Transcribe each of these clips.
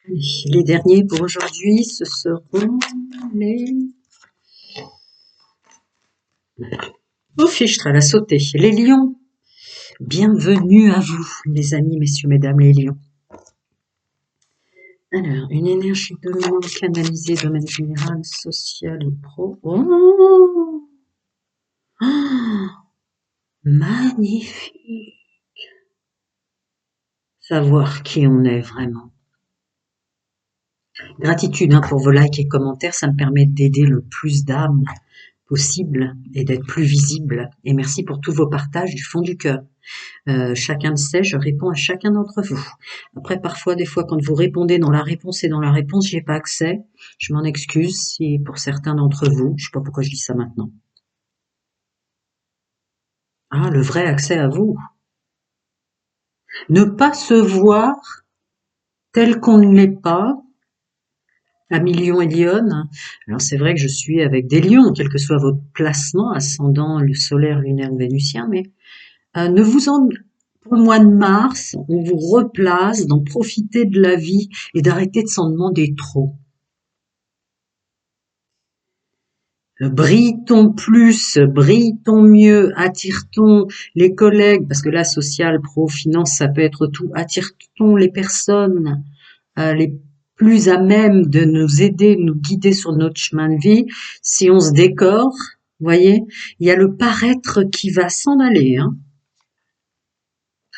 Allez, les derniers pour aujourd'hui, ce seront les... Oh, fichtre, elle a sauté. Les lions. Bienvenue à vous, mes amis, messieurs, mesdames, les lions. Alors, une énergie dominante canalisée, domaine général, social et pro. Oh, oh, magnifique. Savoir qui on est vraiment. Gratitude pour vos likes et commentaires, ça me permet d'aider le plus d'âmes possible et d'être plus visible. Et merci pour tous vos partages du fond du cœur. Chacun le sait, je réponds à chacun d'entre vous. Après, parfois, des fois, quand vous répondez dans la réponse et dans la réponse, j'y ai pas accès. Je m'en excuse si pour certains d'entre vous, je sais pas pourquoi je dis ça maintenant. Ah, le vrai accès à vous. Ne pas se voir tel qu'on ne l'est pas, amis lions et lionnes. Alors c'est vrai que je suis avec des lions, quel que soit votre placement, ascendant, le solaire, lunaire ou vénusien, mais ne vous en... Pour le mois de mars, on vous replace d'en profiter de la vie et d'arrêter de s'en demander trop. Brille-t-on plus, brille-t-on mieux, attire-t-on les collègues, parce que là, social, pro, finance, ça peut être tout, attire-t-on les personnes les plus à même de nous aider, de nous guider sur notre chemin de vie, si on se décore, voyez, il y a le paraître qui va s'en aller, hein.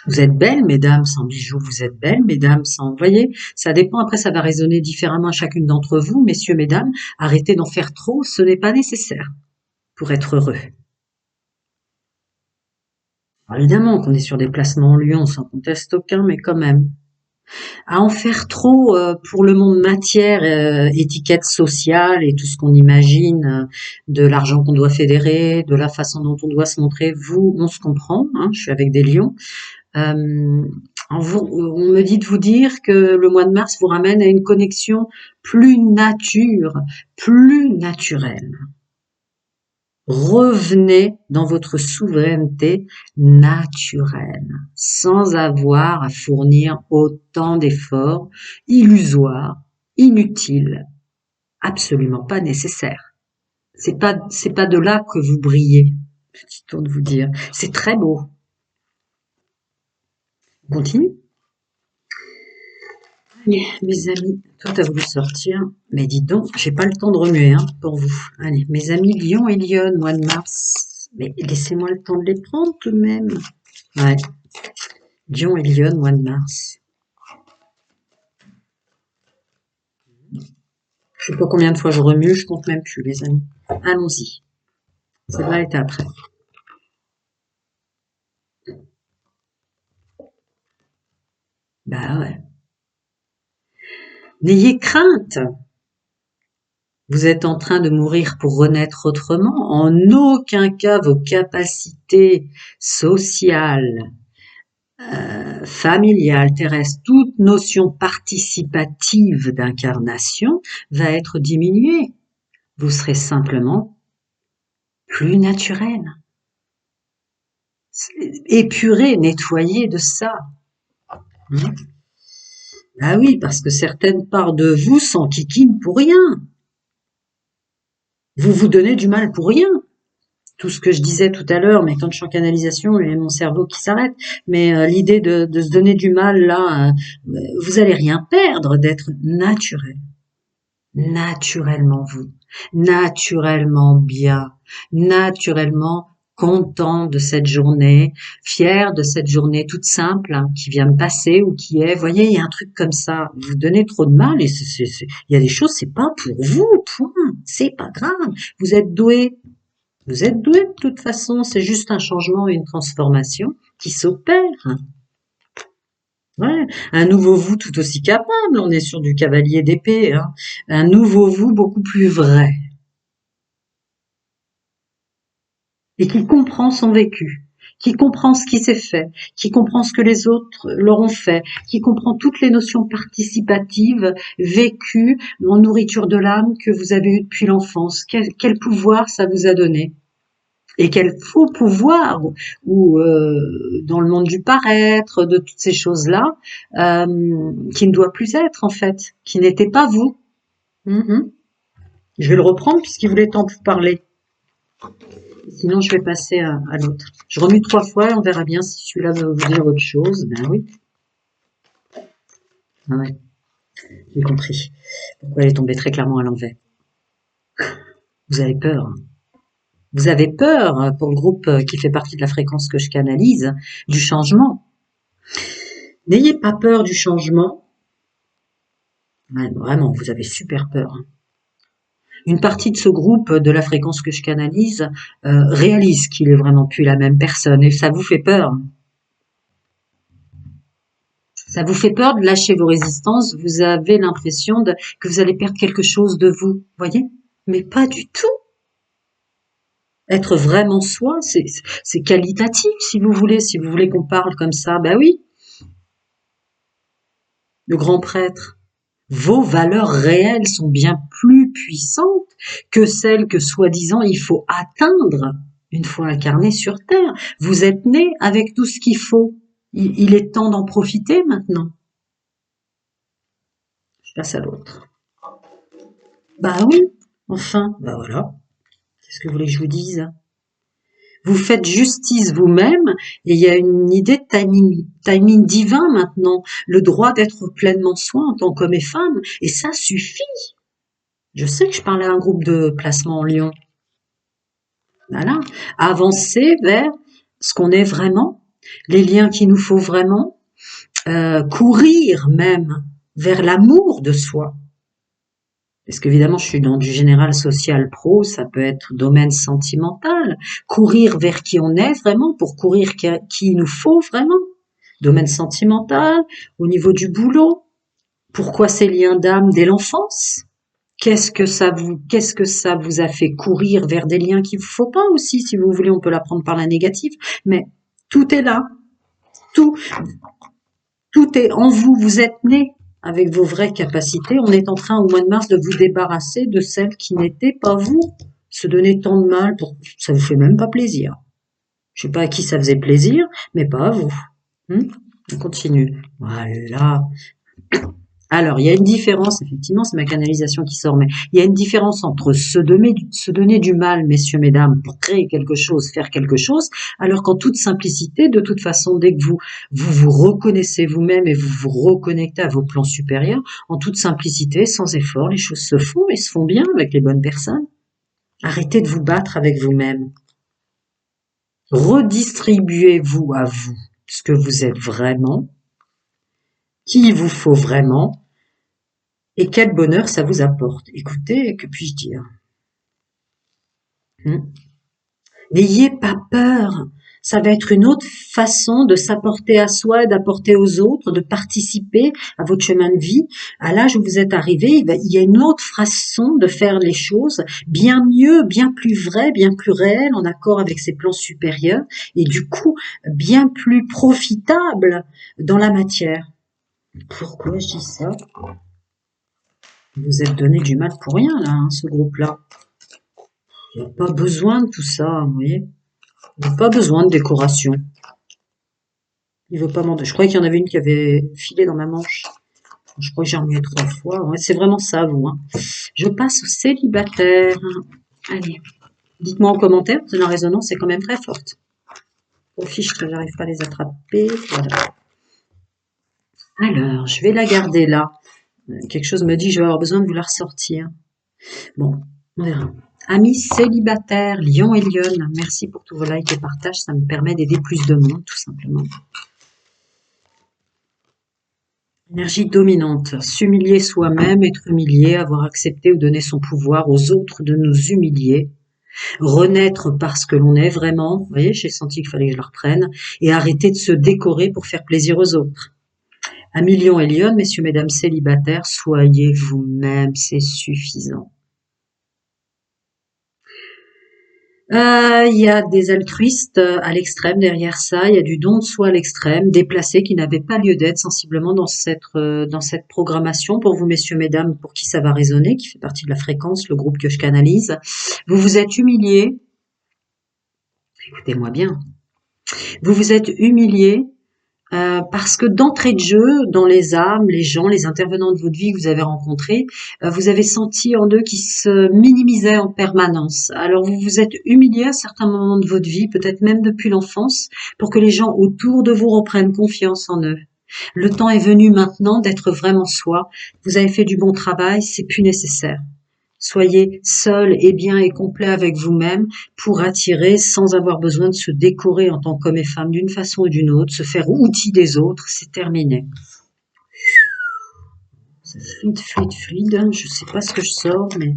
Vous êtes belles, mesdames, sans bijoux, vous êtes belles, mesdames, sans... Vous voyez, ça dépend, après ça va résonner différemment à chacune d'entre vous, messieurs, mesdames, arrêtez d'en faire trop, ce n'est pas nécessaire pour être heureux. Alors évidemment qu'on est sur des placements en lion, sans conteste aucun, mais quand même. À en faire trop pour le monde matière, étiquette sociale et tout ce qu'on imagine, de l'argent qu'on doit fédérer, de la façon dont on doit se montrer, vous, on se comprend, hein, je suis avec des lions. On me dit de vous dire que le mois de mars vous ramène à une connexion plus nature, plus naturelle. Revenez dans votre souveraineté naturelle, sans avoir à fournir autant d'efforts illusoires, inutiles, absolument pas nécessaires. C'est pas de là que vous brillez. Petit tour de vous dire. C'est très beau. On continue. Allez, mes amis, toi t'as voulu sortir, mais dites donc, j'ai pas le temps de remuer, hein, pour vous. Allez, mes amis Lion et Lionne, mois de mars. Mais laissez-moi le temps de les prendre tout de même. Ouais. Lion et Lionne, mois de mars. Je sais pas combien de fois je remue, je compte même plus, les amis. Allons-y. Ça va être après. Bah ouais. N'ayez crainte. Vous êtes en train de mourir pour renaître autrement. En aucun cas vos capacités sociales, familiale, terrestre, toute notion participative d'incarnation va être diminuée. Vous serez simplement plus naturel, épuré, nettoyé de ça. Ah oui, parce que certaines parts de vous s'enquiquinent pour rien. Vous vous donnez du mal pour rien. Tout ce que je disais tout à l'heure, mais quand je suis en canalisation, j'ai mon cerveau qui s'arrête. Mais l'idée de se donner du mal, là, vous allez rien perdre d'être naturel. Naturellement vous, naturellement bien, naturellement content de cette journée, fier de cette journée toute simple hein, qui vient de passer ou qui est, voyez, il y a un truc comme ça, vous donnez trop de mal et il y a des choses, c'est pas pour vous, point, c'est pas grave, vous êtes doué. Vous êtes doué de toute façon, c'est juste un changement et une transformation qui s'opère. Ouais, un nouveau vous tout aussi capable, on est sur du cavalier d'épée, hein. Un nouveau vous beaucoup plus vrai. Et qui comprend son vécu, qui comprend ce qui s'est fait, qui comprend ce que les autres leur ont fait, qui comprend toutes les notions participatives, vécues, en nourriture de l'âme que vous avez eues depuis l'enfance. Quel pouvoir ça vous a donné? et quel faux pouvoir ou dans le monde du paraître, de toutes ces choses-là, qui ne doit plus être en fait, qui n'était pas vous. Mhm. Je vais le reprendre puisqu'il voulait tant vous parler. Sinon, je vais passer à l'autre. Je remue 3 fois et on verra bien si celui-là veut vous dire autre chose. Ben oui. Ah ouais, j'ai compris. Pourquoi elle est tombée très clairement à l'envers. Vous avez peur. Hein. Vous avez peur, pour le groupe qui fait partie de la fréquence que je canalise, du changement. N'ayez pas peur du changement. Ouais, vraiment, vous avez super peur. Hein. Une partie de ce groupe de la fréquence que je canalise réalise qu'il est vraiment plus la même personne et ça vous fait peur. Ça vous fait peur de lâcher vos résistances. Vous avez l'impression que vous allez perdre quelque chose de vous, voyez? Mais pas du tout. Être vraiment soi, c'est qualitatif, si vous voulez. Si vous voulez qu'on parle comme ça, ben oui. Le grand prêtre. Vos valeurs réelles sont bien plus puissantes que celles que soi-disant il faut atteindre une fois incarné sur Terre. Vous êtes né avec tout ce qu'il faut. Il est temps d'en profiter maintenant. Je passe à l'autre. Bah oui, enfin, bah voilà. Qu'est-ce que vous voulez que je vous dise? Vous faites justice vous-même et il y a une idée de timing divin maintenant. Le droit d'être pleinement soi en tant qu'homme et femme. Et ça suffit. Je sais que je parlais à un groupe de placement en Lyon. Voilà. Avancer vers ce qu'on est vraiment, les liens qu'il nous faut vraiment, courir même vers l'amour de soi. Parce qu'évidemment, je suis dans du général social pro, ça peut être domaine sentimental. Courir vers qui on est vraiment, pour courir qui il nous faut vraiment. Domaine sentimental, au niveau du boulot. Pourquoi ces liens d'âme dès l'enfance? Qu'est-ce que ça vous a fait courir vers des liens qu'il vous faut pas aussi, si vous voulez, on peut l'apprendre par la négative, mais tout est là. Tout, tout est en vous. Vous êtes né avec vos vraies capacités. On est en train, au mois de mars, de vous débarrasser de celles qui n'étaient pas vous. Se donner tant de mal, ça vous fait même pas plaisir. Je sais pas à qui ça faisait plaisir, mais pas à vous. On continue. Voilà. Alors, il y a une différence, effectivement, c'est ma canalisation qui sort, mais il y a une différence entre se donner du mal, messieurs, mesdames, pour créer quelque chose, faire quelque chose, alors qu'en toute simplicité, de toute façon, dès que vous reconnaissez vous-même et vous vous reconnectez à vos plans supérieurs, en toute simplicité, sans effort, les choses se font et se font bien avec les bonnes personnes. Arrêtez de vous battre avec vous-même. Redistribuez-vous à vous ce que vous êtes vraiment, qui il vous faut vraiment, et quel bonheur ça vous apporte. Écoutez, que puis-je dire? N'ayez pas peur. Ça va être une autre façon de s'apporter à soi et d'apporter aux autres, de participer à votre chemin de vie. À l'âge où vous êtes arrivé, il y a une autre façon de faire les choses, bien mieux, bien plus vraie, bien plus réelle, en accord avec ses plans supérieurs, et du coup, bien plus profitable dans la matière. Pourquoi je dis ça? Vous êtes donné du mal pour rien, là, hein, ce groupe-là. Il n'y a pas besoin de tout ça, vous voyez. Il n'y a pas besoin de décoration. Il veut pas m'en... Je croyais qu'il y en avait une qui avait filé dans ma manche. Je crois que j'ai remué 3 fois. Ouais, c'est vraiment ça, vous. Hein. Je passe au célibataire. Allez, dites-moi en commentaire, parce que la résonance est quand même très forte. Aux fiches, j'arrive pas à les attraper. Voilà. Alors, je vais la garder là. Quelque chose me dit que je vais avoir besoin de vous la ressortir. Bon, on verra. Amis célibataires, Lion et Lyon, merci pour tous vos likes et partages, ça me permet d'aider plus de monde, tout simplement. Énergie dominante, s'humilier soi-même, être humilié, avoir accepté ou donné son pouvoir aux autres de nous humilier, renaître parce que l'on est vraiment, vous voyez, j'ai senti qu'il fallait que je le reprenne, et arrêter de se décorer pour faire plaisir aux autres. Amis Lion et Lyon, messieurs, mesdames célibataires, soyez vous-même, c'est suffisant. Il y a des altruistes à l'extrême derrière ça, il y a du don de soi à l'extrême, déplacé qui n'avait pas lieu d'être sensiblement dans cette programmation. Pour vous, messieurs, mesdames, pour qui ça va résonner, qui fait partie de la fréquence, le groupe que je canalise, vous vous êtes humiliés, Écoutez-moi bien. Vous vous êtes humilié parce que d'entrée de jeu, dans les âmes, les gens, les intervenants de votre vie que vous avez rencontrés, vous avez senti en eux qui se minimisaient en permanence. Alors vous vous êtes humilié à certains moments de votre vie, peut-être même depuis l'enfance, pour que les gens autour de vous reprennent confiance en eux. Le temps est venu maintenant d'être vraiment soi. Vous avez fait du bon travail, c'est plus nécessaire. Soyez seul et bien et complet avec vous-même pour attirer sans avoir besoin de se décorer en tant qu'homme et femme d'une façon ou d'une autre, se faire outil des autres, c'est terminé. C'est fluide, fluide, fluide. Je sais pas ce que je sors, mais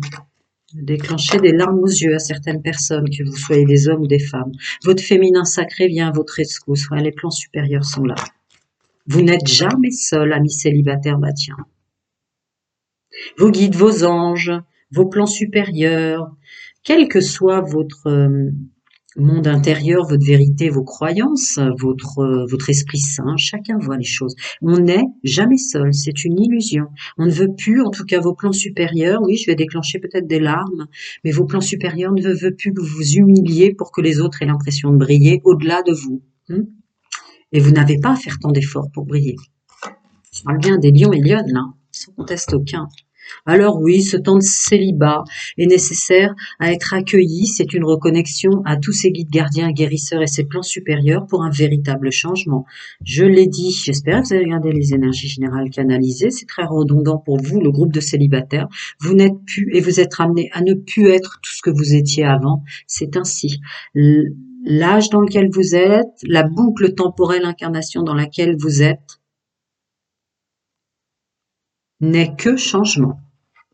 déclencher des larmes aux yeux à certaines personnes, que vous soyez des hommes ou des femmes. Votre féminin sacré vient à votre rescousse. Enfin, les plans supérieurs sont là. Vous n'êtes jamais seul, ami célibataire bâtien. Vos guides, vos anges, vos plans supérieurs, quel que soit votre monde intérieur, votre vérité, vos croyances, votre esprit saint, chacun voit les choses. On n'est jamais seul, c'est une illusion. On ne veut plus, en tout cas vos plans supérieurs, oui, je vais déclencher peut-être des larmes, mais vos plans supérieurs ne veulent plus que vous vous humiliez pour que les autres aient l'impression de briller au-delà de vous. Et vous n'avez pas à faire tant d'efforts pour briller. Je parle bien des lions et lionnes, là, sans conteste aucun. Alors oui, ce temps de célibat est nécessaire à être accueilli, c'est une reconnexion à tous ces guides gardiens, guérisseurs et ses plans supérieurs pour un véritable changement. Je l'ai dit, j'espère que vous avez regardé les énergies générales canalisées, c'est très redondant pour vous, le groupe de célibataires. Vous n'êtes plus et vous êtes ramené à ne plus être tout ce que vous étiez avant, c'est ainsi. L'âge dans lequel vous êtes, la boucle temporelle incarnation dans laquelle vous êtes, n'est que changement.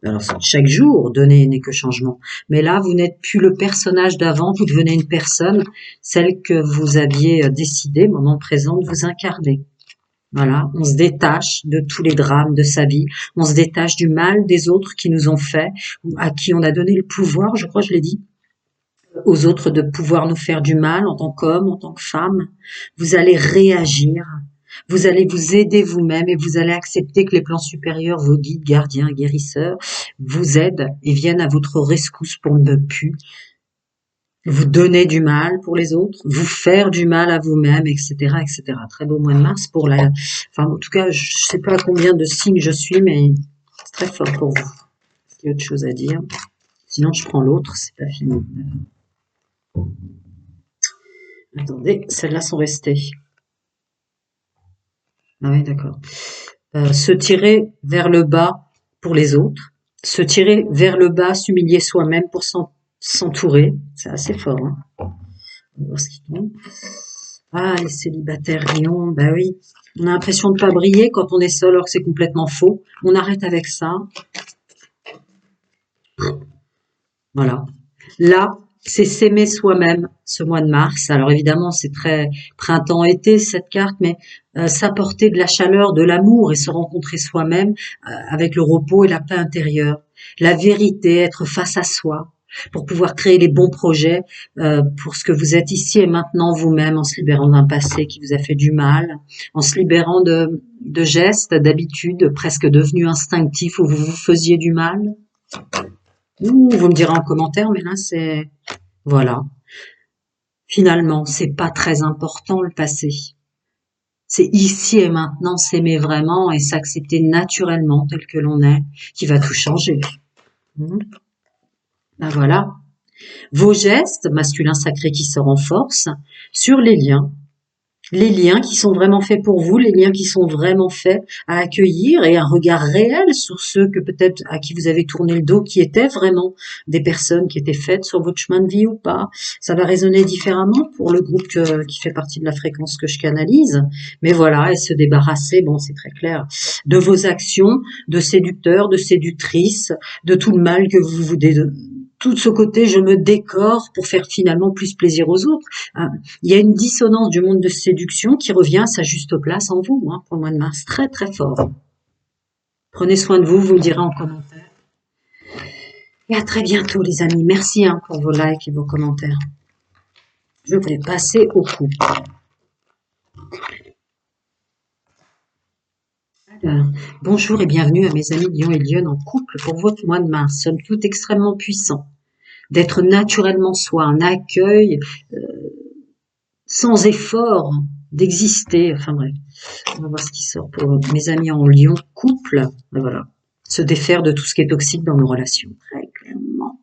Alors chaque jour, donner n'est que changement. Mais là, vous n'êtes plus le personnage d'avant, vous devenez une personne, celle que vous aviez décidé, moment présent, de vous incarner. Voilà, on se détache de tous les drames de sa vie, on se détache du mal des autres qui nous ont fait, ou à qui on a donné le pouvoir, je crois que je l'ai dit, aux autres de pouvoir nous faire du mal en tant qu'homme, en tant que femme. Vous allez réagir. Vous allez vous aider vous-même et vous allez accepter que les plans supérieurs, vos guides, gardiens, guérisseurs, vous aident et viennent à votre rescousse pour ne plus vous donner du mal pour les autres, vous faire du mal à vous-même, etc., etc. Très beau mois de mars pour enfin, en tout cas, je sais pas à combien de signes je suis, mais c'est très fort pour vous. Il y a autre chose à dire. Sinon, je prends l'autre, c'est pas fini. Attendez, celles-là sont restées. Ah oui, d'accord. Se tirer vers le bas pour les autres, se tirer vers le bas, s'humilier soi-même pour s'entourer. C'est assez fort. Hein. On va voir ce qui tombe. Ah, les célibataires lions, bah oui. On a l'impression de pas briller quand on est seul, alors que c'est complètement faux. On arrête avec ça. Voilà. Là, c'est s'aimer soi-même ce mois de mars. Alors évidemment, c'est très printemps-été cette carte, mais s'apporter de la chaleur, de l'amour et se rencontrer soi-même avec le repos et la paix intérieure. La vérité, être face à soi pour pouvoir créer les bons projets pour ce que vous êtes ici et maintenant vous-même, en se libérant d'un passé qui vous a fait du mal, en se libérant de gestes, d'habitudes presque devenus instinctifs où vous vous faisiez du mal. Ouh, vous me direz en commentaire, mais là c'est... Voilà. Finalement, c'est pas très important le passé. C'est ici et maintenant s'aimer vraiment et s'accepter naturellement tel que l'on est qui va tout changer. Ben voilà. Vos gestes, masculin sacré qui se renforcent, sur les liens qui sont vraiment faits pour vous, les liens qui sont vraiment faits à accueillir et un regard réel sur ceux que peut-être à qui vous avez tourné le dos, qui étaient vraiment des personnes qui étaient faites sur votre chemin de vie ou pas. Ça va résonner différemment pour le groupe qui fait partie de la fréquence que je canalise. Mais voilà, et se débarrasser, bon, c'est très clair, de vos actions de séducteurs, de séductrices, de tout le mal que vous vous tout ce côté je me décore pour faire finalement plus plaisir aux autres. Il y a une dissonance du monde de séduction qui revient à sa juste place en vous, hein, pour le mois de mars, très très fort. Prenez soin de vous, vous me direz en commentaire. Et à très bientôt les amis, merci pour vos likes et vos commentaires. Je vais passer au coup. Alors, bonjour et bienvenue à mes amis Lion et Lionne en couple pour votre mois de mars. Somme toute extrêmement puissant. D'être naturellement soi, un accueil sans effort d'exister. Enfin bref, on va voir ce qui sort pour mes amis en Lion, couple. Ben voilà, se défaire de tout ce qui est toxique dans nos relations, très clairement.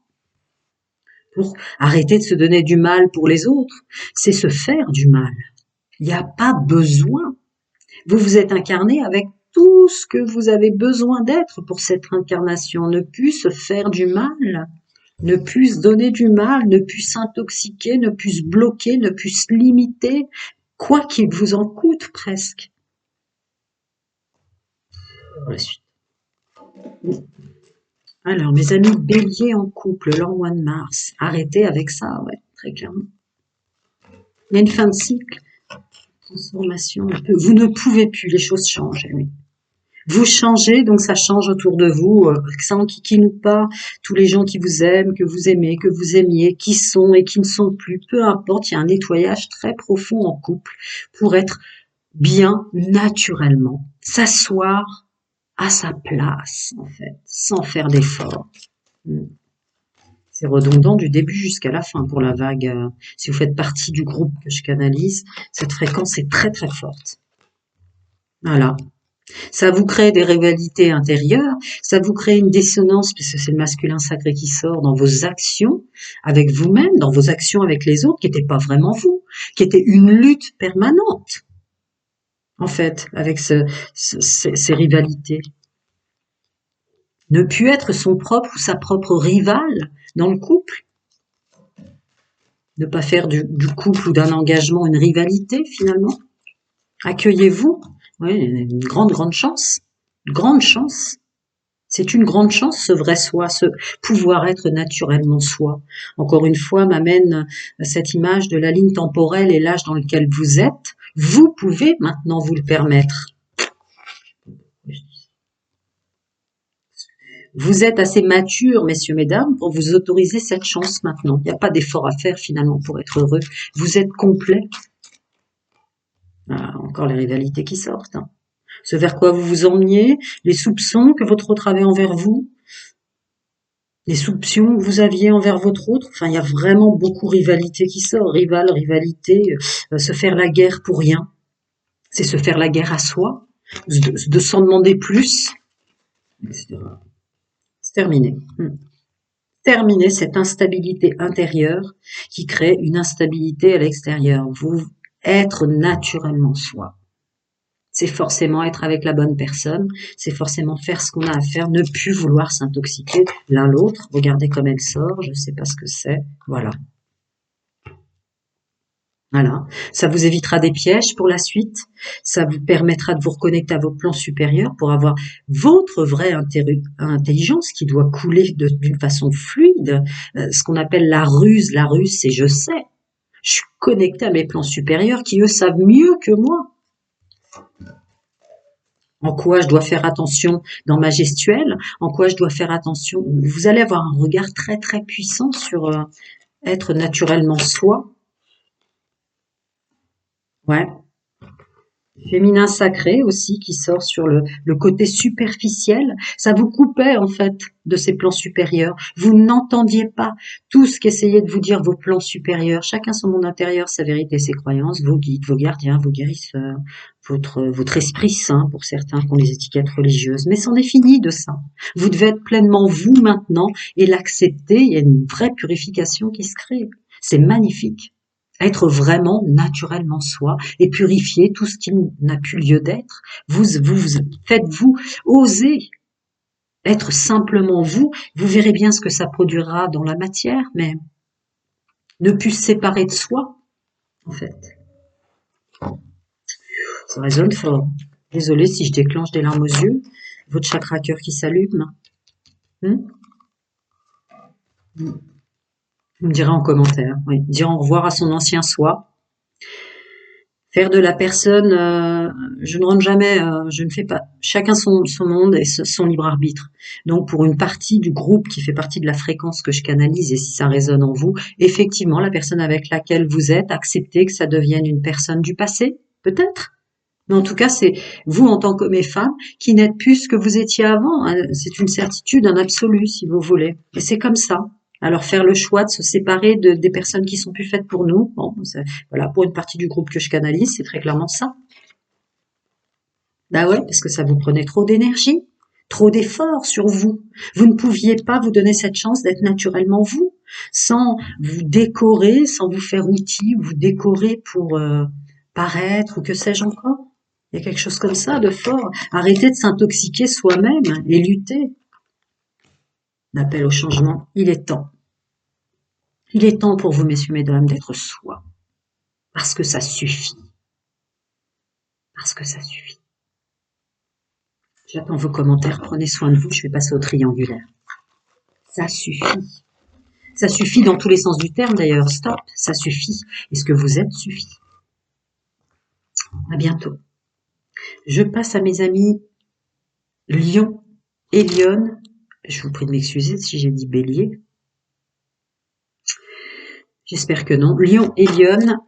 Pour arrêter de se donner du mal pour les autres, c'est se faire du mal. Il n'y a pas besoin. Vous vous êtes incarné avec tout ce que vous avez besoin d'être pour cette incarnation. Ne plus se faire du mal, ne plus se donner du mal, ne plus s'intoxiquer, ne plus se bloquer, ne plus se limiter, quoi qu'il vous en coûte presque. La suite. Alors, mes amis bélier en couple, l'an mois de mars, arrêtez avec ça, ouais, très clairement. Il y a une fin de cycle, transformation, vous ne pouvez plus, les choses changent, oui. Vous changez, donc ça change autour de vous, que ça enquiquine ou pas, tous les gens qui vous aiment, que vous aimez, que vous aimiez, qui sont et qui ne sont plus, peu importe, il y a un nettoyage très profond en couple pour être bien naturellement, s'asseoir à sa place, en fait, sans faire d'effort. C'est redondant du début jusqu'à la fin pour la vague. Si vous faites partie du groupe que je canalise, cette fréquence est très très forte. Voilà. Ça vous crée des rivalités intérieures, ça vous crée une dissonance, puisque c'est le masculin sacré qui sort dans vos actions avec vous-même, dans vos actions avec les autres, qui n'étaient pas vraiment vous, qui étaient une lutte permanente, en fait, avec ces rivalités. Ne plus être son propre ou sa propre rivale dans le couple. Ne pas faire du couple ou d'un engagement une rivalité, finalement. Accueillez-vous. Oui, une grande chance. Une grande chance. C'est une grande chance, ce vrai soi, ce pouvoir être naturellement soi. Encore une fois, m'amène cette image de la ligne temporelle et l'âge dans lequel vous êtes. Vous pouvez maintenant vous le permettre. Vous êtes assez mature, messieurs, mesdames, pour vous autoriser cette chance maintenant. Il n'y a pas d'effort à faire finalement pour être heureux. Vous êtes complet. Ah, encore les rivalités qui sortent. Hein. Ce vers quoi vous vous emmeniez, les soupçons que votre autre avait envers vous, les soupçons que vous aviez envers votre autre. Enfin, il y a vraiment beaucoup de rivalité qui sort. Rivalité, se faire la guerre pour rien. C'est se faire la guerre à soi, de s'en demander plus, etc. C'est terminé. Terminer cette instabilité intérieure qui crée une instabilité à l'extérieur. Vous être naturellement soi. C'est forcément être avec la bonne personne, c'est forcément faire ce qu'on a à faire, ne plus vouloir s'intoxiquer l'un l'autre. Regardez comme elle sort, je ne sais pas ce que c'est. Voilà. Voilà. Ça vous évitera des pièges pour la suite. Ça vous permettra de vous reconnecter à vos plans supérieurs pour avoir votre vraie intelligence qui doit couler d'une façon fluide. Ce qu'on appelle la ruse. La ruse, c'est je sais. Je suis connecté à mes plans supérieurs qui, eux, savent mieux que moi. En quoi je dois faire attention dans ma gestuelle, en quoi je dois faire attention. Vous allez avoir un regard très très puissant sur être naturellement soi. Ouais. Féminin sacré aussi qui sort sur le côté superficiel. Ça vous coupait en fait de ces plans supérieurs. Vous n'entendiez pas tout ce qu'essayaient de vous dire vos plans supérieurs. Chacun son monde intérieur, sa vérité, ses croyances, vos guides, vos gardiens, vos guérisseurs, votre esprit saint pour certains qui ont les étiquettes religieuses. Mais c'en est fini de ça. Vous devez être pleinement vous maintenant et l'accepter. Il y a une vraie purification qui se crée. C'est magnifique. Être vraiment naturellement soi et purifier tout ce qui n'a plus lieu d'être. Vous faites-vous oser être simplement vous. Vous verrez bien ce que ça produira dans la matière, mais ne plus se séparer de soi, en fait. Ça résonne fort. Désolée si je déclenche des larmes aux yeux. Votre chakra cœur qui s'allume. Vous me direz en commentaire. Oui. Dire au revoir à son ancien soi. Faire de la personne, je ne rentre jamais, je ne fais pas. Chacun son monde et son libre arbitre. Donc pour une partie du groupe qui fait partie de la fréquence que je canalise et si ça résonne en vous, effectivement la personne avec laquelle vous êtes, acceptez que ça devienne une personne du passé, peut-être. Mais en tout cas, c'est vous en tant qu'homme et femme qui n'êtes plus ce que vous étiez avant. C'est une certitude, un absolu si vous voulez. Et c'est comme ça. Alors faire le choix de se séparer des personnes qui sont plus faites pour nous. Bon, voilà, pour une partie du groupe que je canalise, c'est très clairement ça. Bah ouais, parce que ça vous prenait trop d'énergie, trop d'efforts sur vous. Vous ne pouviez pas vous donner cette chance d'être naturellement vous, sans vous décorer, sans vous faire outil, vous décorer pour paraître ou que sais-je encore. Il y a quelque chose comme ça de fort. Arrêtez de s'intoxiquer soi-même et lutter. L'appel au changement, il est temps. Il est temps pour vous, messieurs, mesdames, d'être soi. Parce que ça suffit. Parce que ça suffit. J'attends vos commentaires. Prenez soin de vous. Je vais passer au triangulaire. Ça suffit. Ça suffit dans tous les sens du terme d'ailleurs. Stop. Ça suffit. Et ce que vous êtes suffit. À bientôt. Je passe à mes amis Lion et Lionne. Je vous prie de m'excuser si j'ai dit Bélier. J'espère que non. Lion et Lionne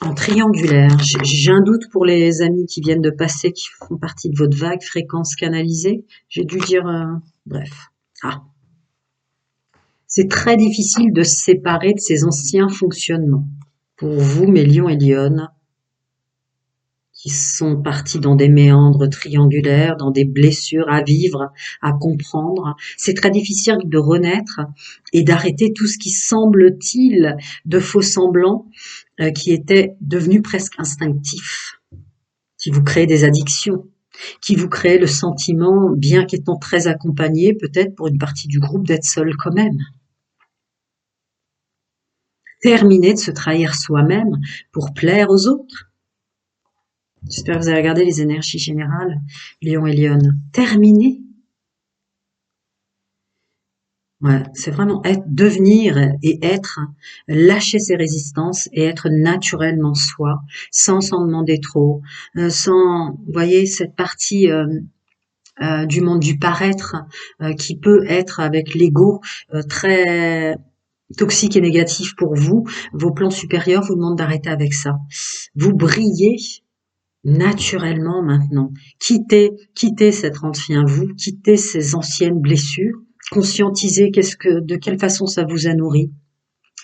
en triangulaire. J'ai un doute pour les amis qui viennent de passer, qui font partie de votre vague fréquence canalisée. J'ai dû dire... bref. Ah. C'est très difficile de se séparer de ces anciens fonctionnements. Pour vous, mes lions et lionnes, qui sont partis dans des méandres triangulaires, dans des blessures à vivre, à comprendre, c'est très difficile de renaître et d'arrêter tout ce qui semble-t-il de faux semblants qui était devenu presque instinctif, qui vous crée des addictions, qui vous crée le sentiment, bien qu'étant très accompagné, peut-être pour une partie du groupe, d'être seul quand même. Terminer de se trahir soi-même pour plaire aux autres. J'espère que vous avez regardé les énergies générales, Lion et Lionne. Terminer. Ouais, c'est vraiment être, devenir et être, lâcher ses résistances et être naturellement soi, sans s'en demander trop, sans, vous voyez, cette partie du monde du paraître qui peut être avec l'ego très toxique et négatif pour vous. Vos plans supérieurs vous demandent d'arrêter avec ça. Vous brillez naturellement maintenant. Quittez cette ancien vous, quittez ces anciennes blessures, conscientisez de quelle façon ça vous a nourri,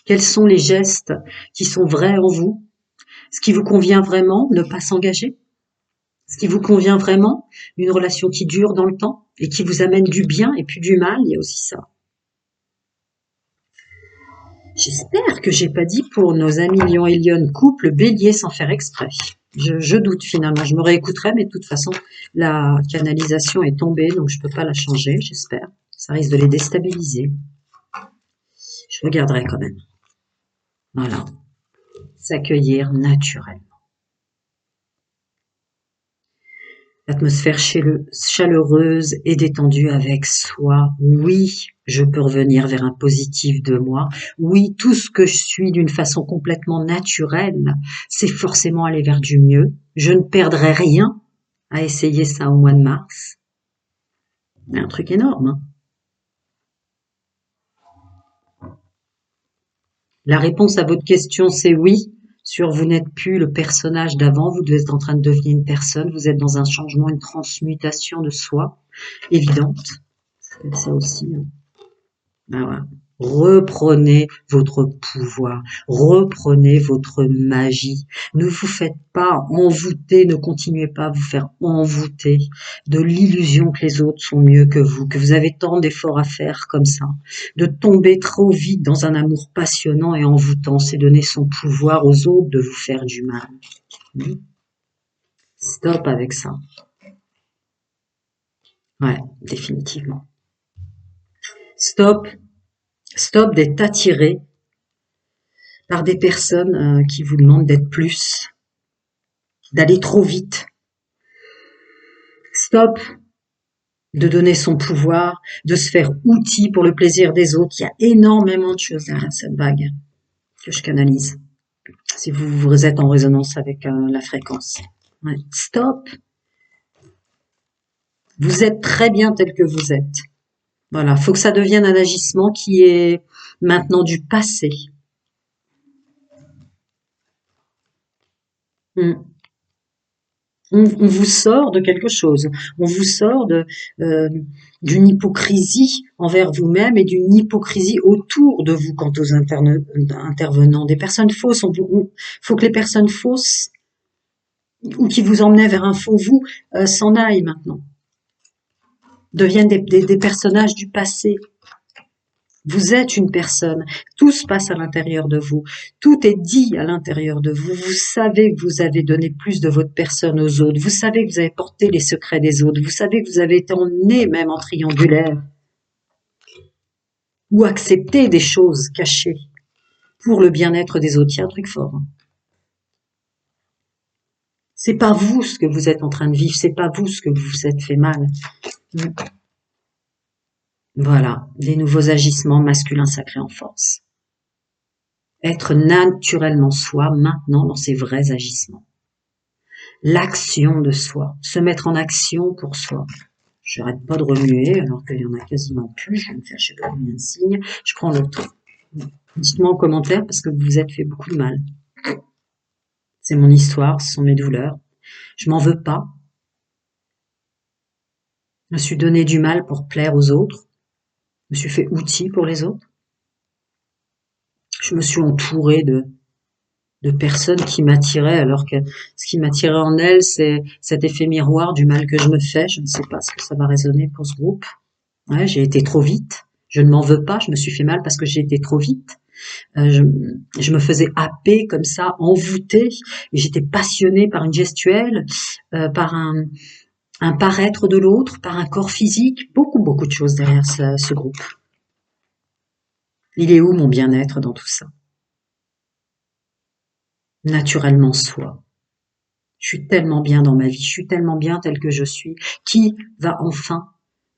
quels sont les gestes qui sont vrais en vous, ce qui vous convient vraiment, ne pas s'engager, ce qui vous convient vraiment, une relation qui dure dans le temps et qui vous amène du bien et puis du mal, il y a aussi ça. J'espère que j'ai pas dit pour nos amis Lion et Lionne couple bélier sans faire exprès. Je doute finalement, je me réécouterai, mais de toute façon, la canalisation est tombée, donc je peux pas la changer, j'espère. Ça risque de les déstabiliser. Je regarderai quand même. Voilà. S'accueillir naturellement. L'atmosphère chaleureuse et détendue avec soi. Oui, je peux revenir vers un positif de moi. Oui, tout ce que je suis d'une façon complètement naturelle, c'est forcément aller vers du mieux. Je ne perdrai rien à essayer ça au mois de mars. C'est un truc énorme, hein. La réponse à votre question, c'est oui. Sur vous n'êtes plus le personnage d'avant, vous êtes en train de devenir une personne, vous êtes dans un changement, une transmutation de soi, évidente. C'est ça aussi, hein. Ah ouais. Reprenez votre pouvoir, reprenez votre magie. Ne vous faites pas envoûter, ne continuez pas à vous faire envoûter de l'illusion que les autres sont mieux que vous avez tant d'efforts à faire comme ça. De tomber trop vite dans un amour passionnant et envoûtant, c'est donner son pouvoir aux autres de vous faire du mal. Stop avec ça. Ouais, définitivement. Stop d'être attiré par des personnes qui vous demandent d'être plus, d'aller trop vite. Stop de donner son pouvoir, de se faire outil pour le plaisir des autres. Il y a énormément de choses derrière cette vague que je canalise. Si vous êtes en résonance avec la fréquence. Ouais. Stop. Vous êtes très bien tel que vous êtes. Voilà, faut que ça devienne un agissement qui est maintenant du passé. On vous sort de quelque chose. On vous sort euh, d'une hypocrisie envers vous-même et d'une hypocrisie autour de vous quant aux intervenants. Des personnes fausses. Faut que les personnes fausses ou qui vous emmenaient vers un faux vous s'en aillent maintenant. Deviennent des personnages du passé. Vous êtes une personne. Tout se passe à l'intérieur de vous. Tout est dit à l'intérieur de vous. Vous savez que vous avez donné plus de votre personne aux autres. Vous savez que vous avez porté les secrets des autres. Vous savez que vous avez été emmené même en triangulaire. Ou accepté des choses cachées pour le bien-être des autres. Il y a un truc fort. C'est pas vous ce que vous êtes en train de vivre. C'est pas vous ce que vous vous êtes fait mal. Voilà. Des nouveaux agissements masculins sacrés en force. Être naturellement soi maintenant dans ses vrais agissements. L'action de soi, se mettre en action pour soi. Je n'arrête pas de remuer alors qu'il y en a quasiment plus. Je vais me faire je sais pas combien de signes. Je prends l'autre. Dites-moi en commentaire parce que vous vous êtes fait beaucoup de mal. C'est mon histoire, ce sont mes douleurs. Je m'en veux pas. Je me suis donné du mal pour plaire aux autres. Je me suis fait outil pour les autres. Je me suis entourée de personnes qui m'attiraient alors que ce qui m'attirait en elles, c'est cet effet miroir du mal que je me fais. Je ne sais pas ce que ça va résonner pour ce groupe. Ouais, j'ai été trop vite. Je ne m'en veux pas. Je me suis fait mal parce que j'ai été trop vite. Je me faisais happer comme ça, envoûter. Et j'étais passionnée par une gestuelle, par un paraître de l'autre, par un corps physique. Beaucoup de choses derrière ce groupe. Il est où mon bien-être dans tout ça? Naturellement soi. Je suis tellement bien dans ma vie, je suis tellement bien telle que je suis. Qui va enfin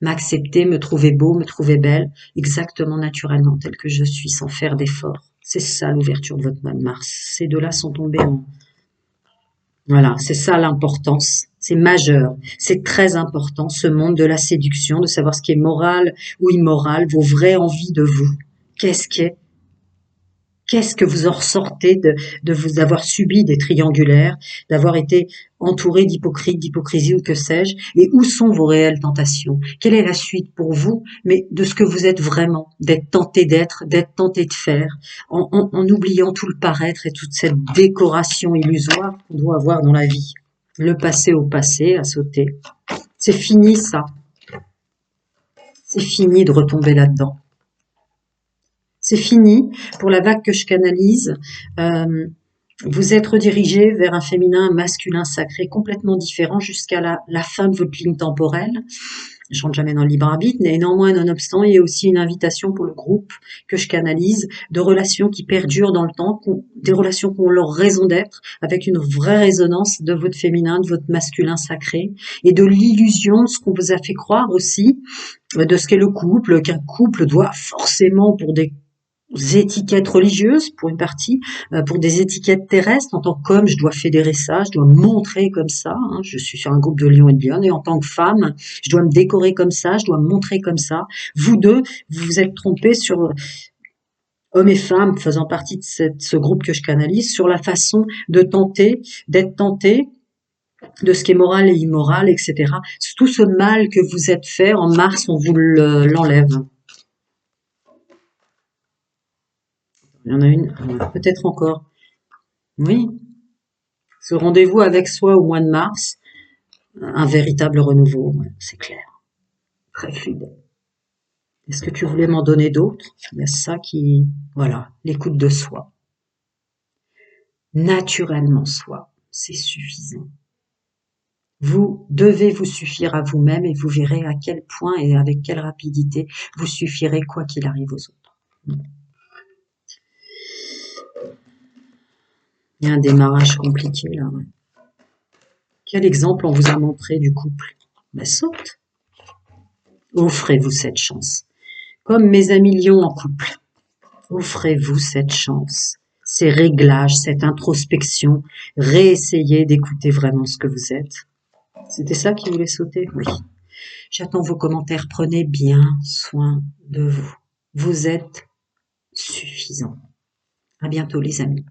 m'accepter, me trouver beau, me trouver belle, exactement naturellement telle que je suis, sans faire d'efforts? C'est ça l'ouverture de votre mois de mars. Ces deux-là sont tombés en... Voilà, c'est ça l'importance. C'est majeur, c'est très important, ce monde de la séduction, de savoir ce qui est moral ou immoral, vos vraies envies de vous. Qu'est-ce qui est Qu'est-ce que vous en ressortez de vous avoir subi des triangulaires, d'avoir été entouré d'hypocrites, d'hypocrisie ou que sais-je, et où sont vos réelles tentations? Quelle est la suite pour vous, mais de ce que vous êtes vraiment, d'être d'être tenté de faire, en oubliant tout le paraître et toute cette décoration illusoire qu'on doit avoir dans la vie. Le passé au passé, à sauter. C'est fini ça. C'est fini de retomber là-dedans. C'est fini pour la vague que je canalise. Vous êtes redirigé vers un féminin, un masculin sacré complètement différent jusqu'à la fin de votre ligne temporelle. Je rentre jamais dans le libre arbitre, mais néanmoins, nonobstant, il y a aussi une invitation pour le groupe que je canalise, de relations qui perdurent dans le temps, des relations qui ont leur raison d'être, avec une vraie résonance de votre féminin, de votre masculin sacré, et de l'illusion, ce qu'on vous a fait croire aussi, de ce qu'est le couple, qu'un couple doit forcément, pour des étiquettes religieuses pour une partie, pour des étiquettes terrestres. En tant qu'homme, je dois fédérer ça, je dois me montrer comme ça. Hein, je suis sur un groupe de lions et de lionnes, et en tant que femme, je dois me décorer comme ça, je dois me montrer comme ça. Vous deux, vous vous êtes trompés sur hommes et femmes faisant partie de ce groupe que je canalise, sur la façon de tenter, d'être tenté, de ce qui est moral et immoral, etc. Tout ce mal que vous êtes fait, en mars, on vous l'enlève. Il y en a une, peut-être encore. Oui, ce rendez-vous avec soi au mois de mars, un véritable renouveau, ouais, c'est clair, très fluide. Est-ce que tu voulais m'en donner d'autres? Il y a ça qui, voilà, l'écoute de soi. Naturellement soi, c'est suffisant. Vous devez vous suffire à vous-même et vous verrez à quel point et avec quelle rapidité vous suffirez quoi qu'il arrive aux autres. Il y a un démarrage compliqué là. Ouais. Quel exemple on vous a montré du couple? Ben, saute. Offrez-vous cette chance. Comme mes amis lions en couple. Offrez-vous cette chance, ces réglages, cette introspection, réessayez d'écouter vraiment ce que vous êtes. C'était ça qui voulait sauter? Oui. J'attends vos commentaires, prenez bien soin de vous. Vous êtes suffisant. À bientôt les amis.